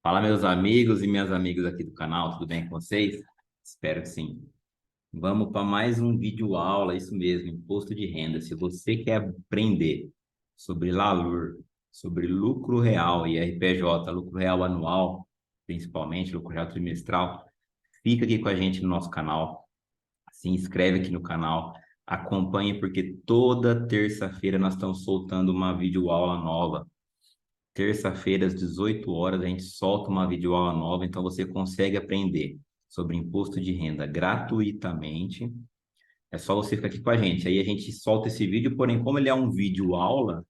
Fala, meus amigos e minhas amigas aqui do canal, tudo bem com vocês? Espero que sim. Vamos para mais um vídeo aula, isso mesmo, imposto de renda. Se você quer aprender sobre LALUR, sobre lucro real e RPJ, lucro real anual, principalmente lucro real trimestral, fica aqui com a gente no nosso canal, se inscreve aqui no canal, acompanhe porque toda terça-feira nós estamos soltando uma videoaula nova. Terça-feira, às 18 horas, a gente solta uma videoaula nova, então você consegue aprender sobre imposto de renda gratuitamente. É só você ficar aqui com a gente. Aí a gente solta esse vídeo, porém, como ele é um vídeo aula,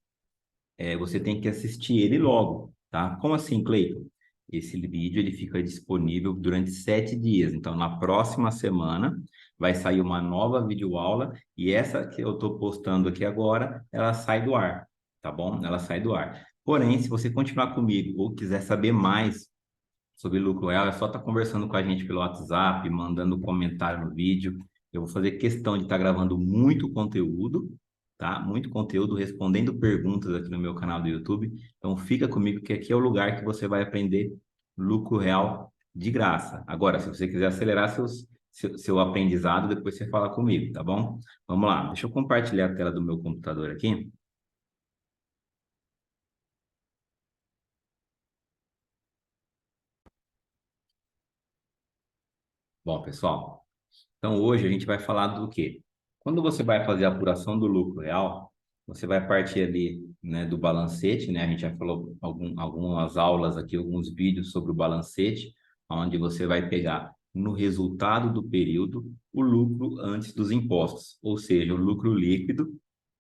você tem que assistir ele logo, tá? Como assim, Cleiton? Esse vídeo ele fica disponível durante 7 dias. Então, na próxima semana vai sair uma nova videoaula e essa que eu estou postando aqui agora, ela sai do ar, tá bom? Ela sai do ar. Porém, se você continuar comigo ou quiser saber mais sobre lucro real, é só estar conversando com a gente pelo WhatsApp, mandando comentário no vídeo. Eu vou fazer questão de estar gravando muito conteúdo, tá? Muito conteúdo, respondendo perguntas aqui no meu canal do YouTube. Então fica comigo que aqui é o lugar que você vai aprender lucro real de graça. Agora, se você quiser acelerar seu aprendizado, depois você fala comigo, tá bom? Vamos lá, deixa eu compartilhar a tela do meu computador aqui. Bom, pessoal, então, hoje a gente vai falar do quê? Quando você vai fazer a apuração do lucro real, você vai partir ali, né, do balancete, né? A gente já falou algumas aulas aqui, alguns vídeos sobre o balancete, onde você vai pegar no resultado do período o lucro antes dos impostos, ou seja, o lucro líquido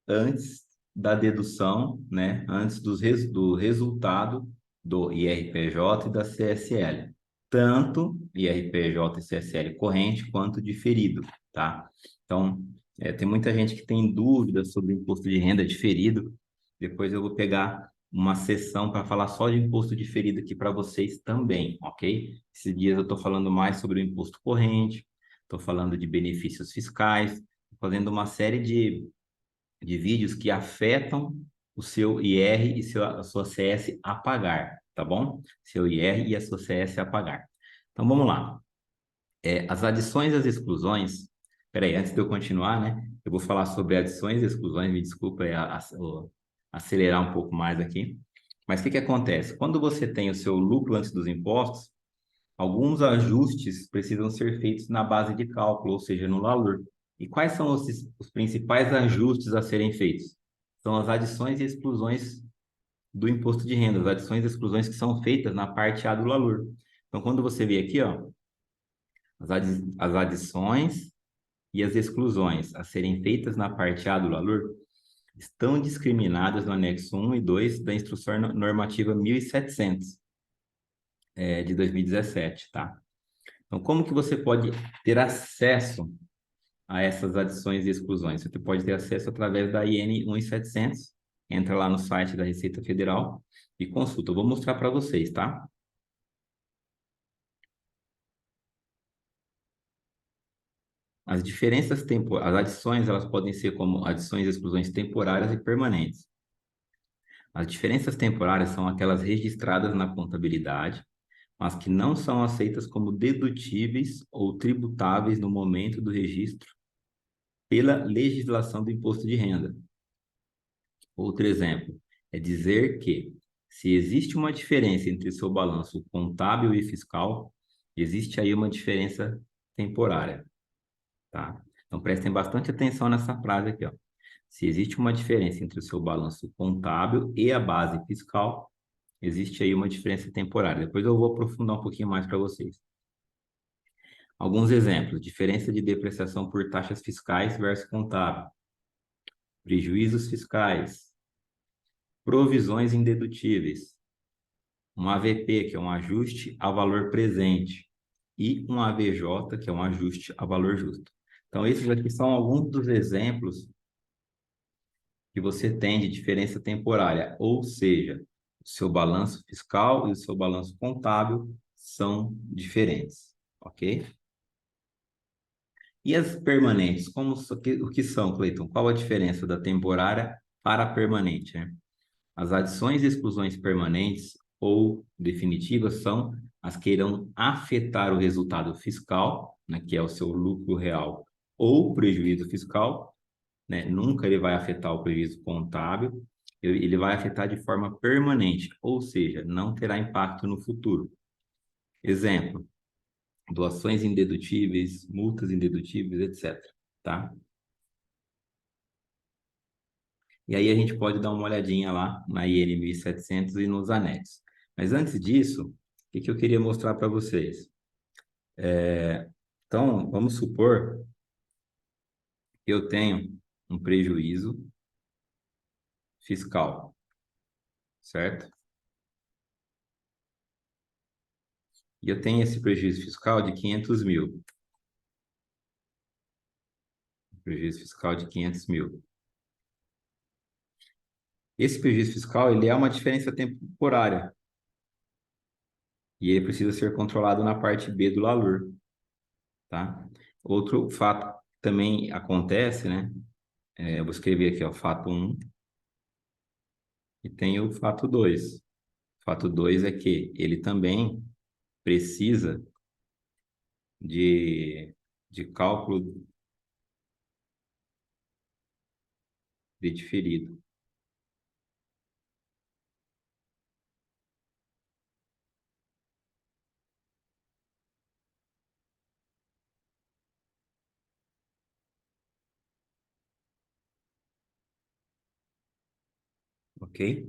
antes da dedução, né? Antes do resultado do IRPJ e da CSL, tanto IRPJ e CSL corrente quanto diferido, tá? Então, tem muita gente que tem dúvidas sobre o imposto de renda diferido. Depois eu vou pegar uma sessão para falar só de imposto diferido aqui para vocês também, ok? Esses dias eu estou falando mais sobre o imposto corrente, estou falando de benefícios fiscais, tô fazendo uma série de vídeos que afetam o seu IR e a sua CS a pagar, tá bom? Seu IR e a sua CS a pagar. Então vamos lá. As adições e as exclusões. Peraí, antes de eu continuar, né? Eu vou falar sobre adições e exclusões. Me desculpa acelerar um pouco mais aqui. Mas o que que acontece? Quando você tem o seu lucro antes dos impostos, alguns ajustes precisam ser feitos na base de cálculo, ou seja, no valor. E quais são os principais ajustes a serem feitos? São as adições e exclusões do imposto de renda, as adições e exclusões que são feitas na parte A do valor. Então, quando você vê aqui, ó, as adições e as exclusões a serem feitas na parte A do valor estão discriminadas no anexo 1 e 2 da Instrução Normativa 1700, de 2017, tá? Então, como que você pode ter acesso a essas adições e exclusões? Você pode ter acesso através da IN 1700. Entra lá no site da Receita Federal e consulta. Eu vou mostrar para vocês, tá? As adições, elas podem ser como adições e exclusões temporárias e permanentes. As diferenças temporárias são aquelas registradas na contabilidade, mas que não são aceitas como dedutíveis ou tributáveis no momento do registro pela legislação do imposto de renda. Outro exemplo é dizer que, se existe uma diferença entre seu balanço contábil e fiscal, existe aí uma diferença temporária, tá? Então prestem bastante atenção nessa frase aqui, ó. Se existe uma diferença entre o seu balanço contábil e a base fiscal, existe aí uma diferença temporária. Depois eu vou aprofundar um pouquinho mais para vocês. Alguns exemplos: diferença de depreciação por taxas fiscais versus contábil, prejuízos fiscais, provisões indedutíveis, um AVP, que é um ajuste a valor presente, e um AVJ, que é um ajuste a valor justo. Então, esses aqui são alguns dos exemplos que você tem de diferença temporária, ou seja, o seu balanço fiscal e o seu balanço contábil são diferentes, ok? E as permanentes, o que são, Cleiton? Qual a diferença da temporária para a permanente, né? As adições e exclusões permanentes ou definitivas são as que irão afetar o resultado fiscal, né, que é o seu lucro real ou prejuízo fiscal, né? Nunca ele vai afetar o prejuízo contábil, ele vai afetar de forma permanente, ou seja, não terá impacto no futuro. Exemplo, doações indedutíveis, multas indedutíveis, etc. Tá? E aí a gente pode dar uma olhadinha lá na IN 1700 e nos anexos. Mas antes disso, o que que eu queria mostrar para vocês? Então, vamos supor que eu tenho um prejuízo fiscal, certo? E eu tenho esse prejuízo fiscal de 500 mil. Prejuízo fiscal de 500 mil. Esse prejuízo fiscal, ele é uma diferença temporária. E ele precisa ser controlado na parte B do LALUR, tá? Outro fato que também acontece, né? Eu vou escrever aqui, ó, fato um e tem o fato 2. O fato 2 é que ele também precisa de cálculo de diferido, ok?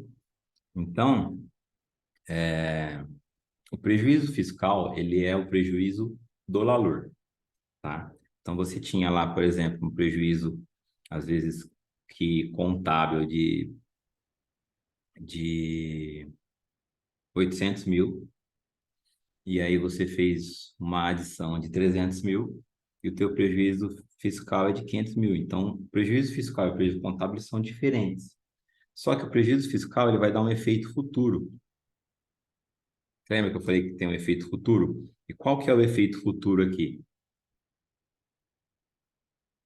Então, o prejuízo fiscal, ele é o prejuízo do LALUR, tá? Então, você tinha lá, por exemplo, um prejuízo, às vezes, que contábil de 800 mil, e aí você fez uma adição de 300 mil, e o teu prejuízo fiscal é de 500 mil. Então, o prejuízo fiscal e o prejuízo contábil são diferentes. Só que o prejuízo fiscal ele vai dar um efeito futuro. Lembra que eu falei que tem um efeito futuro? E qual que é o efeito futuro aqui?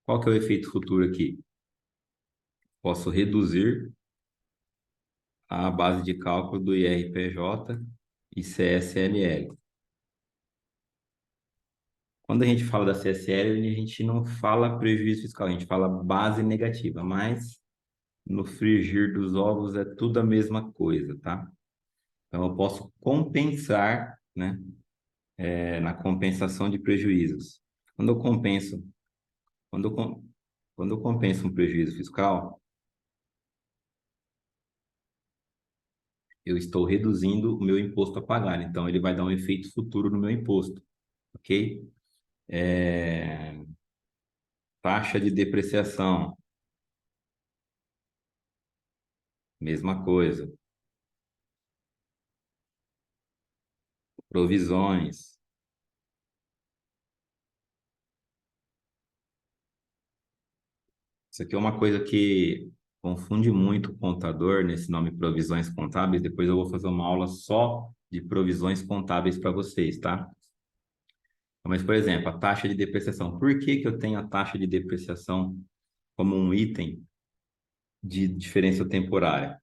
Qual que é o efeito futuro aqui? Posso reduzir a base de cálculo do IRPJ e CSLL. Quando a gente fala da CSL, a gente não fala prejuízo fiscal, a gente fala base negativa, mas no frigir dos ovos é tudo a mesma coisa, tá? Então eu posso compensar, né, na compensação de prejuízos. Quando eu compenso, quando eu, com- quando eu compenso um prejuízo fiscal, eu estou reduzindo o meu imposto a pagar, então ele vai dar um efeito futuro no meu imposto, ok? É, taxa de depreciação, mesma coisa. Provisões. Isso aqui é uma coisa que confunde muito o contador nesse nome provisões contábeis. Depois eu vou fazer uma aula só de provisões contábeis para vocês, tá? Mas, por exemplo, a taxa de depreciação. Por que que eu tenho a taxa de depreciação como um item de diferença temporária?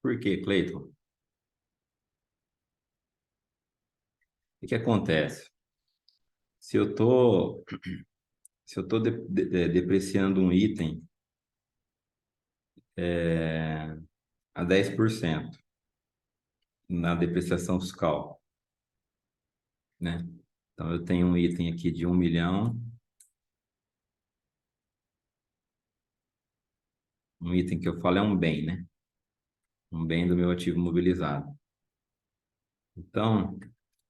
Por quê, Cleiton? O que que acontece? Se eu tô, se eu tô depreciando um item é, a 10% na depreciação fiscal, né? Então, eu tenho um item aqui de 1 milhão, um item que eu falo é um bem, né? Um bem do meu ativo mobilizado. Então,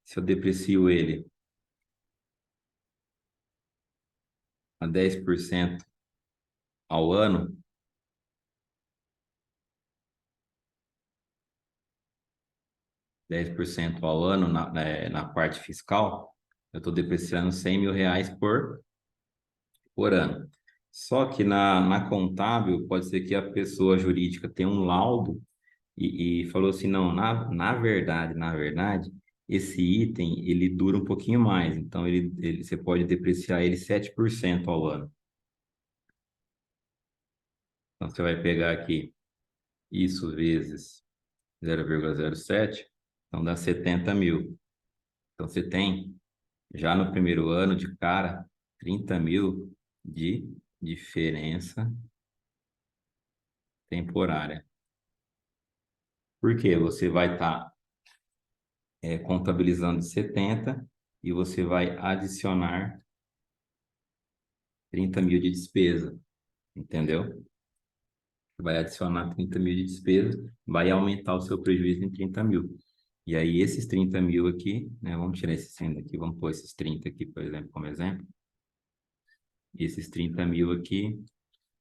se eu deprecio ele a 10% ao ano, 10% ao ano na parte fiscal, eu estou depreciando 100 mil reais por ano. Só que na contábil, pode ser que a pessoa jurídica tenha um laudo e falou assim, não, na verdade, esse item, ele dura um pouquinho mais. Então, você pode depreciar ele 7% ao ano. Então, você vai pegar aqui isso vezes 0,07, então dá 70 mil. Então, você tem, já no primeiro ano, de cara, 30 mil de diferença temporária. Por quê? Você vai estar contabilizando 70 e você vai adicionar 30 mil de despesa, entendeu? Vai adicionar 30 mil de despesa, vai aumentar o seu prejuízo em 30 mil. E aí, esses 30 mil aqui, né, vamos tirar esses 100 daqui, vamos pôr esses 30 aqui, por exemplo, como exemplo. Esses 30 mil aqui,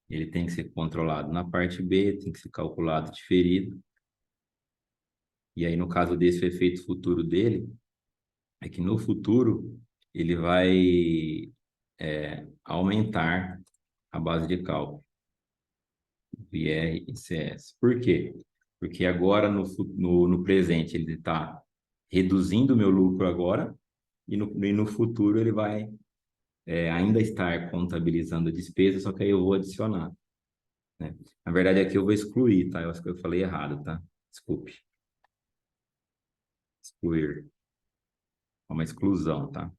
ele tem que ser controlado na parte B, tem que ser calculado diferido. E aí, no caso desse, o efeito futuro dele é que no futuro ele vai aumentar a base de cálculo, IR e CS. Por quê? Porque agora no presente ele está reduzindo o meu lucro agora e no futuro ele vai ainda estar contabilizando a despesa, só que aí eu vou adicionar, né? Na verdade aqui eu vou excluir, tá? Eu acho que eu falei errado, tá? Desculpe. Excluir. É uma exclusão, tá?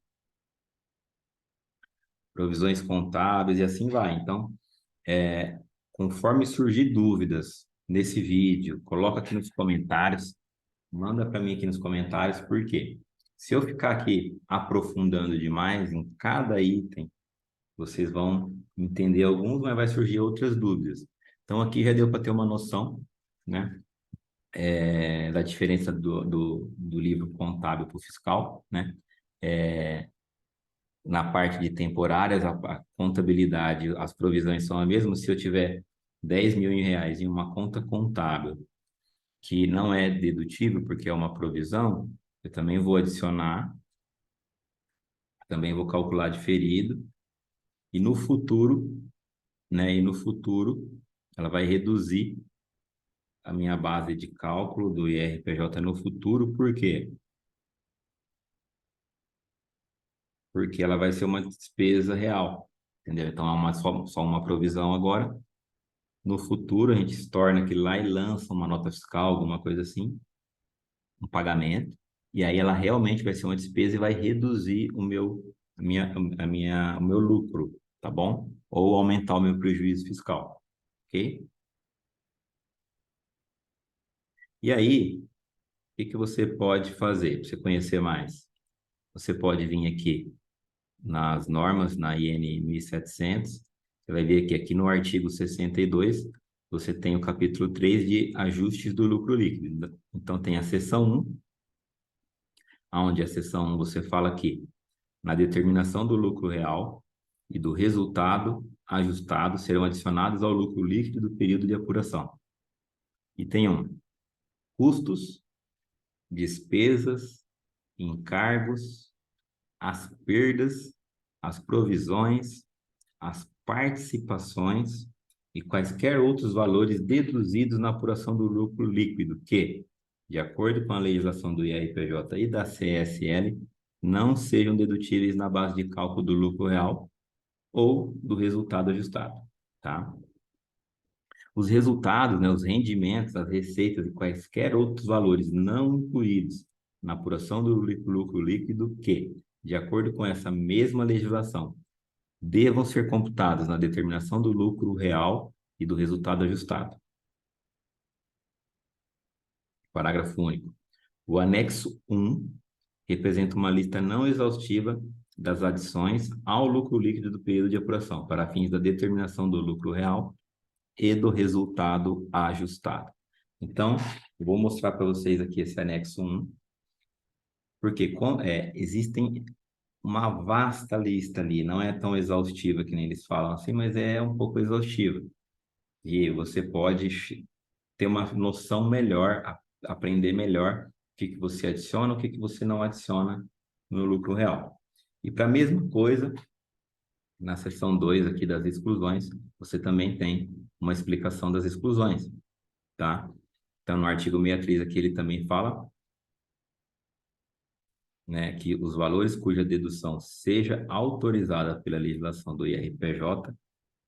Provisões contábeis e assim vai. Então, conforme surgir dúvidas nesse vídeo, coloca aqui nos comentários, manda para mim aqui nos comentários, por quê? Se eu ficar aqui aprofundando demais em cada item, vocês vão entender alguns, mas vai surgir outras dúvidas. Então, aqui já deu para ter uma noção, né, da diferença do livro contábil para o fiscal, né? Na parte de temporárias, a contabilidade, as provisões são a mesma. Se eu tiver 10 mil reais em uma conta contábil que não é dedutível porque é uma provisão, eu também vou adicionar, também vou calcular diferido, e no futuro, né, ela vai reduzir a minha base de cálculo do IRPJ no futuro, por quê? Porque ela vai ser uma despesa real, entendeu? Então, só uma provisão agora. No futuro, a gente se torna aquilo lá e lança uma nota fiscal, alguma coisa assim, um pagamento, e aí ela realmente vai ser uma despesa e vai reduzir o meu lucro, tá bom? Ou aumentar o meu prejuízo fiscal, ok? E aí, o que que você pode fazer para você conhecer mais? Você pode vir aqui nas normas, na IN 1700, você vai ver que aqui no artigo 62, você tem o capítulo 3 de ajustes do lucro líquido. Então, tem a seção 1, onde a seção 1 você fala aqui, na determinação do lucro real e do resultado ajustado serão adicionados ao lucro líquido do período de apuração. E tem custos, despesas, encargos, as perdas, as provisões, as participações e quaisquer outros valores deduzidos na apuração do lucro líquido que, de acordo com a legislação do IRPJ e da CSL, não sejam dedutíveis na base de cálculo do lucro real ou do resultado ajustado, tá? Os resultados, né, os rendimentos, as receitas e quaisquer outros valores não incluídos na apuração do lucro líquido que, de acordo com essa mesma legislação, devam ser computados na determinação do lucro real e do resultado ajustado. Parágrafo único. O anexo 1 representa uma lista não exaustiva das adições ao lucro líquido do período de apuração, para fins da determinação do lucro real e do resultado ajustado. Então, eu vou mostrar para vocês aqui esse anexo 1, porque existem uma vasta lista ali, não é tão exaustiva que nem eles falam assim, mas é um pouco exaustiva. E você pode ter uma noção melhor, aprender melhor o que você adiciona, o que você não adiciona no lucro real. E para a mesma coisa, na seção 2 aqui das exclusões, você também tem uma explicação das exclusões, tá? Então, no artigo 63 aqui ele também fala né, que os valores cuja dedução seja autorizada pela legislação do IRPJ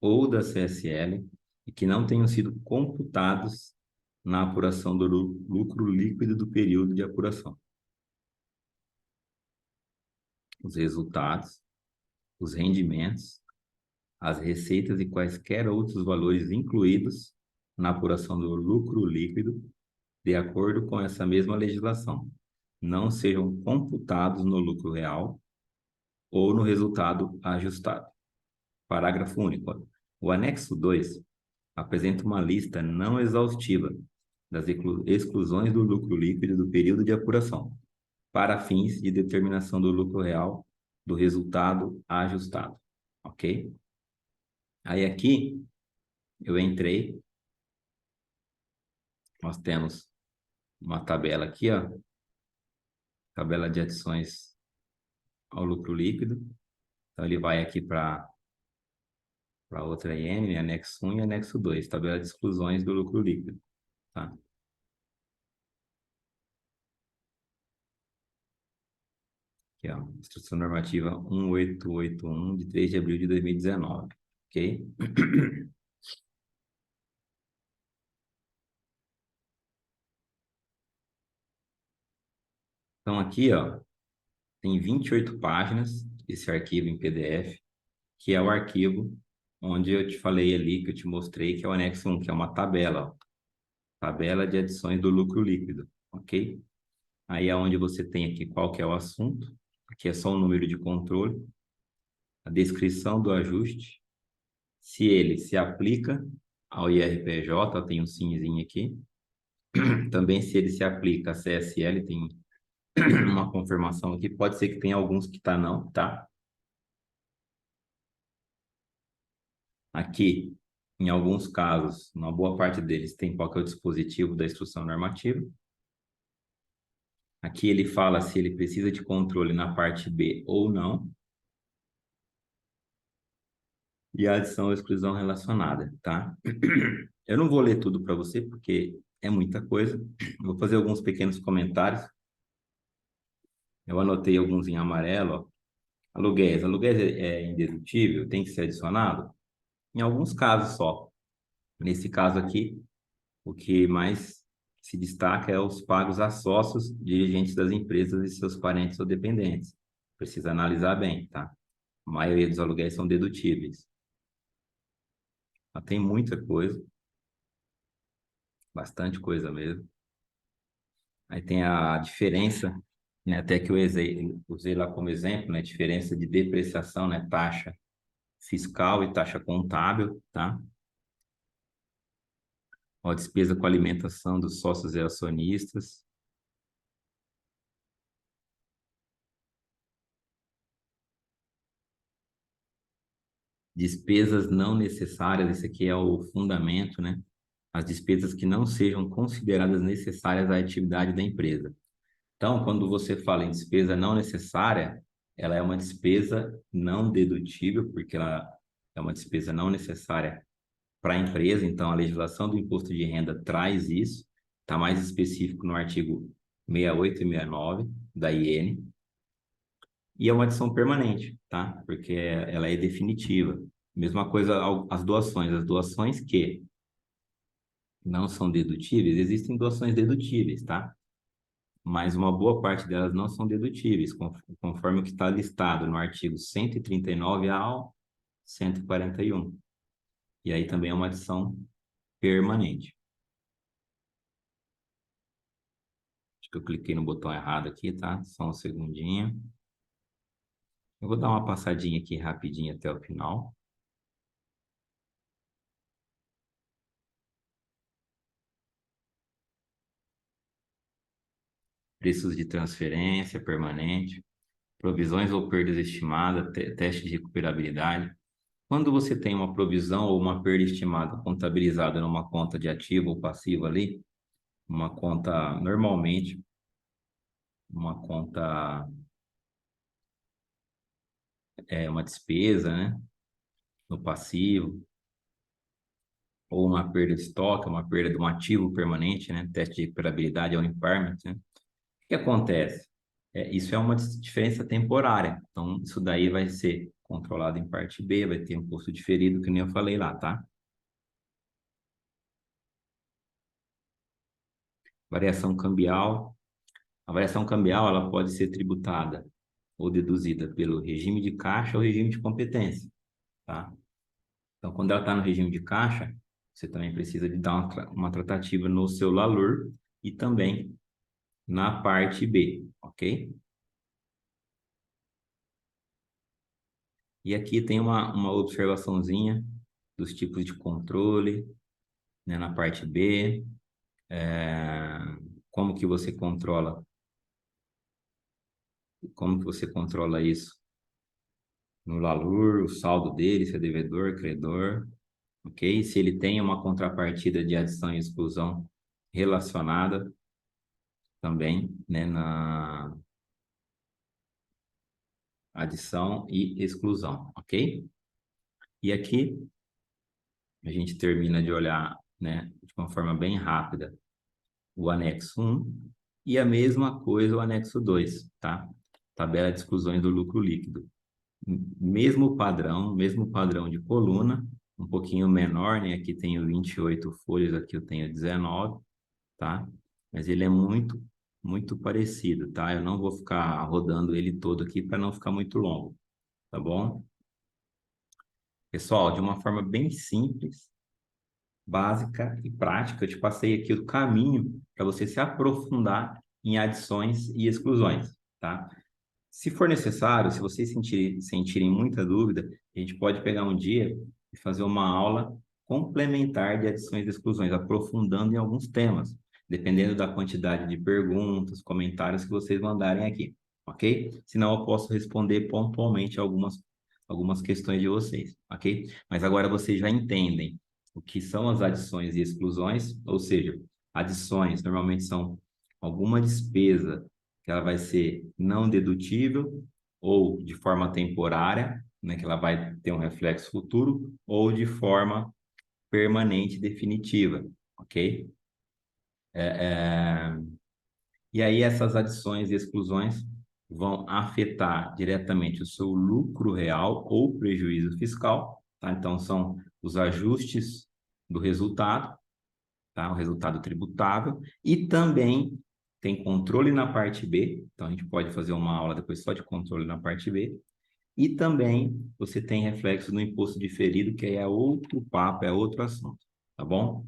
ou da CSL e que não tenham sido computados na apuração do lucro líquido do período de apuração. Os resultados, os rendimentos, as receitas e quaisquer outros valores incluídos na apuração do lucro líquido, de acordo com essa mesma legislação, não sejam computados no lucro real ou no resultado ajustado. Parágrafo único. O anexo 2 apresenta uma lista não exaustiva das exclusões do lucro líquido do período de apuração, para fins de determinação do lucro real do resultado ajustado. Ok? Aí aqui eu entrei, nós temos uma tabela aqui, ó, tabela de adições ao lucro líquido. Então ele vai aqui para outra IN, né, anexo 1 e anexo 2, tabela de exclusões do lucro líquido, tá? Aqui, ó, Instrução Normativa 1881, de 3 de abril de 2019, ok? Então aqui, ó, tem 28 páginas esse arquivo em PDF, que é o arquivo onde eu te falei ali, que eu te mostrei, que é o anexo 1, que é uma tabela, ó, tabela de adições do lucro líquido, ok? Aí é onde você tem aqui qual que é o assunto, aqui é só o número de controle, a descrição do ajuste, se ele se aplica ao IRPJ, tem um simzinho aqui, também se ele se aplica a CSL, tem uma confirmação aqui, pode ser que tenha alguns que tá não, tá? Aqui, em alguns casos, uma boa parte deles tem qual que é o dispositivo da instrução normativa. Aqui ele fala se ele precisa de controle na parte B ou não. E a adição ou exclusão relacionada, tá? Eu não vou ler tudo para você, porque é muita coisa. Eu vou fazer alguns pequenos comentários. Eu anotei alguns em amarelo, ó. Aluguéis. Aluguéis é indedutível, tem que ser adicionado? Em alguns casos só. Nesse caso aqui, o que mais se destaca é os pagos a sócios, dirigentes das empresas e seus parentes ou dependentes. Precisa analisar bem, tá? A maioria dos aluguéis são dedutíveis. Mas tem muita coisa, bastante coisa mesmo. Aí tem a diferença, né, até que eu usei lá como exemplo, né, diferença de depreciação, né, taxa fiscal e taxa contábil, tá? Ó, despesa com alimentação dos sócios e acionistas. Despesas não necessárias, esse aqui é o fundamento, né? As despesas que não sejam consideradas necessárias à atividade da empresa. Então, quando você fala em despesa não necessária, ela é uma despesa não dedutível, porque ela é uma despesa não necessária para a empresa. Então, a legislação do imposto de renda traz isso, está mais específico no artigo 68 e 69 da IN. E é uma adição permanente, tá? Porque ela é definitiva. Mesma coisa as doações que não são dedutíveis, existem doações dedutíveis, tá? Mas uma boa parte delas não são dedutíveis, conforme o que está listado no artigo 139 ao 141. E aí também é uma adição permanente. Acho que eu cliquei no botão errado aqui, tá? Só um segundinho. Eu vou dar uma passadinha aqui rapidinho até o final. Preços de transferência permanente, provisões ou perdas estimadas, teste de recuperabilidade. Quando você tem uma provisão ou uma perda estimada contabilizada numa conta de ativo ou passivo ali, uma conta, normalmente, uma conta é uma despesa, né, no passivo, ou uma perda de estoque, uma perda de um ativo permanente, né, teste de recuperabilidade ou impairment, né. O que acontece? Isso é uma diferença temporária. Então, isso daí vai ser controlado em parte B, vai ter imposto diferido, que nem eu falei lá, tá? Variação cambial. A variação cambial, ela pode ser tributada ou deduzida pelo regime de caixa ou regime de competência, tá? Então, quando ela está no regime de caixa, você também precisa de dar uma tratativa no seu LALUR e também na parte B, ok? E aqui tem uma observaçãozinha dos tipos de controle, né, na parte B, é, como que você controla, como que você controla isso no LALUR, o saldo dele, se é devedor, credor, ok? Se ele tem uma contrapartida de adição e exclusão relacionada também, né, na adição e exclusão, ok? E aqui a gente termina de olhar, né, de uma forma bem rápida o anexo 1 e a mesma coisa o anexo 2, tá? Tabela de exclusões do lucro líquido. Mesmo padrão de coluna, um pouquinho menor, né? Aqui tenho 28 folhas, aqui eu tenho 19, tá? Mas ele é muito parecido, tá? Eu não vou ficar rodando ele todo aqui para não ficar muito longo, tá bom? Pessoal, de uma forma bem simples, básica e prática, eu te passei aqui o caminho para você se aprofundar em adições e exclusões, tá? Se for necessário, se vocês sentirem muita dúvida, a gente pode pegar um dia e fazer uma aula complementar de adições e exclusões, aprofundando em alguns temas, dependendo da quantidade de perguntas, comentários que vocês mandarem aqui, ok? Senão eu posso responder pontualmente algumas questões de vocês, ok? Mas agora vocês já entendem o que são as adições e exclusões, ou seja, adições normalmente são alguma despesa que ela vai ser não dedutível ou de forma temporária, né, que ela vai ter um reflexo futuro, ou de forma permanente definitiva, ok? É, é, E aí essas adições e exclusões vão afetar diretamente o seu lucro real ou prejuízo fiscal, tá? Então são os ajustes do resultado, tá? O resultado tributável, e também tem controle na parte B, então a gente pode fazer uma aula depois só de controle na parte B, e também você tem reflexo no imposto diferido, que aí é outro papo, é outro assunto, tá bom?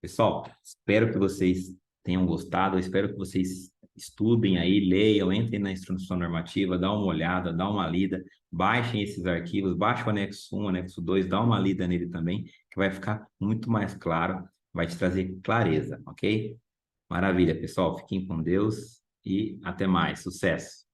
Pessoal, espero que vocês tenham gostado, eu espero que vocês estudem aí, leiam, entrem na instrução normativa, dá uma olhada, dá uma lida, baixem esses arquivos, baixe o anexo 1, o anexo 2, dá uma lida nele também, que vai ficar muito mais claro, vai te trazer clareza, ok? Maravilha, pessoal, fiquem com Deus e até mais, sucesso!